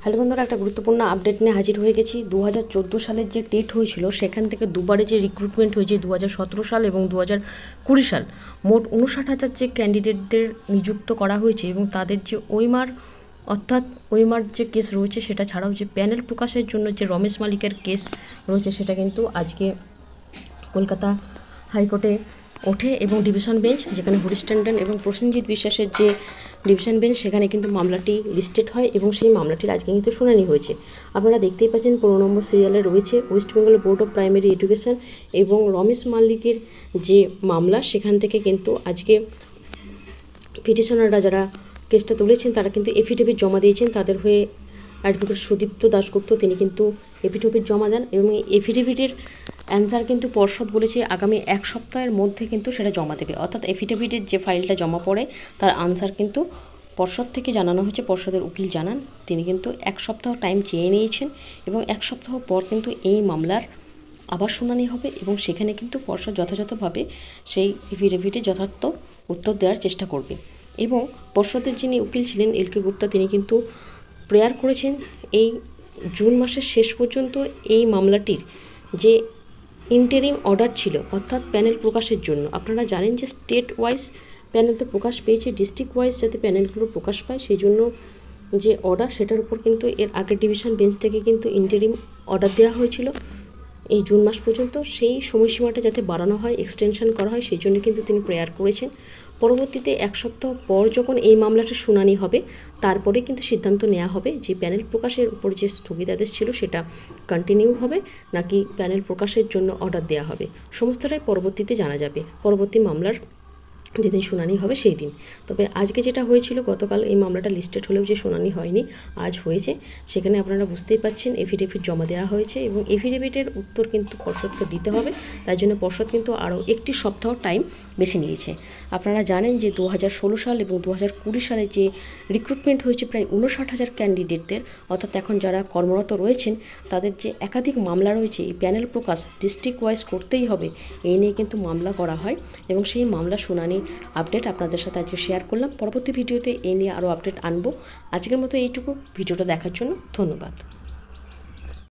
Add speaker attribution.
Speaker 1: Hello বন্ধুরা, একটা গুরুত্বপূর্ণ আপডেট নিয়ে হাজির হয়ে গেছি। 2014 সালের যে টেট হয়েছিল সেখান থেকে দুবারে যে রিক্রুটমেন্ট হয়েছে 2017 সাল এবং 2020 সাল, মোট 59,000 যে ক্যান্ডিডেটদের নিযুক্ত করা হয়েছে এবং তাদের যে ওইমার অর্থাৎ ওইমার যে কেস রয়েছে সেটা ছাড়াও যে প্যানেল প্রকাশের জন্য যে রমেশ মালিকের কেস রয়েছে সেটা কিন্তু আজকে কলকাতা হাইকোর্টে ওঠে এবং ডিভিশন বেঞ্চ, যেখানে হরিশ ট্যান্ডন এবং প্রসেনজিৎ বিশ্বাসের যে ডিভিশন বেঞ্চ, সেখানে কিন্তু মামলাটি লিস্টেড হয় এবং সেই মামলাটির আজকে কিন্তু শুনানি হয়েছে। আপনারা দেখতেই পাচ্ছেন 15 নম্বর সিরিয়ালে রয়েছে West Bengal board of primary education এবং রমেশ মালিকের যে মামলা, সেখান থেকে কিন্তু আজকে পিটিশনাররা যারা কেসটা তুলেছেন তারা কিন্তু এফিডেভিট জমা দিয়েছেন। তাদের হয়ে অ্যাডভোকেট সুদীপ্ত দাশগুপ্ত তিনি কিন্তু এফিডেভিট জমা দেন এবং এই এফিডেভিটের অ্যান্সার কিন্তু পর্ষদ বলেছে আগামী 1 সপ্তাহের মধ্যে কিন্তু সেটা জমা দেবে। অর্থাৎ এফিডেভিটের যে ফাইলটা জমা পড়ে তার আনসার কিন্তু পর্ষদ থেকে জানানো হয়েছে, পর্ষদের উকিল জানান তিনি কিন্তু 1 সপ্তাহ টাইম চেয়ে নিয়েছেন এবং 1 সপ্তাহ পর কিন্তু এই মামলার আবার শুনানি হবে এবং সেখানে কিন্তু পর্ষদ যথাযথভাবে সেই এফিডেভিটে যথার্থ উত্তর দেওয়ার চেষ্টা করবে। এবং পর্ষদের যিনি উকিল ছিলেন এলকে গুপ্তা, তিনি কিন্তু প্রেয়ার করেছেন এই জুন মাসের শেষ পর্যন্ত এই মামলাটির যে ইন্টারিম অর্ডার ছিল অর্থাৎ প্যানেল প্রকাশের জন্য। আপনারা জানেন যে স্টেট ওয়াইজ প্যানেল তো প্রকাশ পেয়েছে, ডিস্ট্রিক্ট ওয়াইজ যাতে প্যানেলগুলো প্রকাশ পায় সেই জন্য যে অর্ডার, সেটার উপর কিন্তু এর আগের ডিভিশন বেঞ্চ থেকে কিন্তু ইন্টারিম অর্ডার দেওয়া হয়েছিল এই জুন মাস পর্যন্ত। সেই সময়সীমাটা যাতে বাড়ানো হয়, এক্সটেনশন করা হয়, সেই জন্য কিন্তু তিনি প্রেয়ার করেছেন। পরবর্তীতে 1 সপ্তাহ পর যখন এই মামলাটির শুনানি হবে তারপরে কিন্তু সিদ্ধান্ত নেওয়া হবে যে প্যানেল প্রকাশের উপর যে স্থগিতাদেশ ছিল সেটা কন্টিনিউ হবে নাকি প্যানেল প্রকাশের জন্য অর্ডার দেওয়া হবে। সমস্তটাই পরবর্তীতে জানা যাবে, পরবর্তী মামলার যেদিন শুনানি হবে সেই দিন। তবে আজকে যেটা হয়েছিল, গতকাল এই মামলাটা লিস্টেড হলেও যে শুনানি হয়নি, আজ হয়েছে। সেখানে আপনারা বুঝতেই পাচ্ছেন এফিডেভিট জমা দেওয়া হয়েছে এবং এফিডেভিটের উত্তর কিন্তু পর্ষদকে দিতে হবে। তাই জন্য পর্ষদ কিন্তু আরও 1 সপ্তাহ টাইম বেছে নিয়েছে। আপনারা জানেন যে 2016 সাল এবং 2020 সালে যে রিক্রুটমেন্ট হয়েছে প্রায় 59,000 ক্যান্ডিডেটদের, অর্থাৎ এখন যারা কর্মরত রয়েছেন তাদের যে একাধিক মামলা রয়েছে, এই প্যানেল প্রকাশ ডিস্ট্রিক্ট ওয়াইজ করতেই হবে এই নিয়ে কিন্তু মামলা করা হয় এবং সেই মামলা শুনানি আপডেট আপনাদের সাথে আজকে শেয়ার করলাম। পরবর্তী ভিডিওতে এই নিয়ে আরও আপডেট আনবো। আজকের মতো এইটুকু। ভিডিওটা দেখার জন্য ধন্যবাদ।